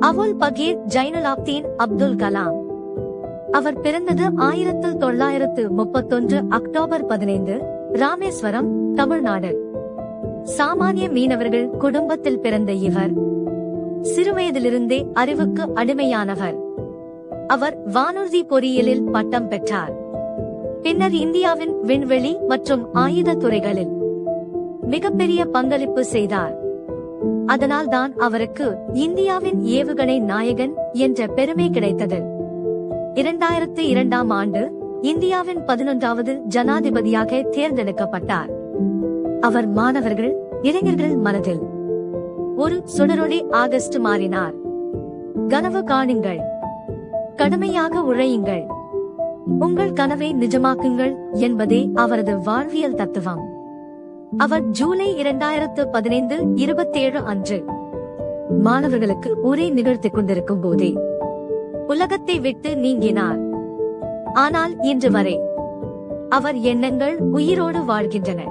அபுல் பகீர் ஜைனுலாப்தீன் அப்துல் கலாம். அவர் பிறந்தது 1931 அக்டோபர் 15, ராமேஸ்வரம், தமிழ்நாடு. சாமானிய மீனவர்கள் குடும்பத்தில் பிறந்த இவர் சிறுவயதிலிருந்தே அறிவுக்கு அடிமையானவர். அவர் வானூர்தி பொறியியலில் பட்டம் பெற்றார். பின்னர் இந்தியாவின் விண்வெளி மற்றும் ஆயுத துறைகளில் மிகப்பெரிய பங்களிப்பு செய்தார். அதனால்தான் அவருக்கு இந்தியாவின் ஏவுகணை நாயகன் என்ற பெருமை கிடைத்தது. 2002ஆம் ஆண்டு இந்தியாவின் 11வது ஜனாதிபதியாக தேர்ந்தெடுக்கப்பட்டார். அவர் மாணவர்கள், இளைஞர்கள் மனதில் ஒரு சுடரொளி ஆகஸ்ட் மாறினார். கனவு காணுங்கள், கடுமையாக உழையுங்கள், உங்கள் கனவை நிஜமாக்குங்கள் என்பதே அவரது வாழ்வியல் தத்துவம். அவர் ஜூலை 2015 27 அன்று மாணவர்களுக்கு உரை நிகழ்த்திக் கொண்டிருக்கும் போதே உலகத்தை விட்டு நீங்கினார். ஆனால் இன்று வரை அவர் எண்ணங்கள் உயிரோடு வாழ்கின்றன.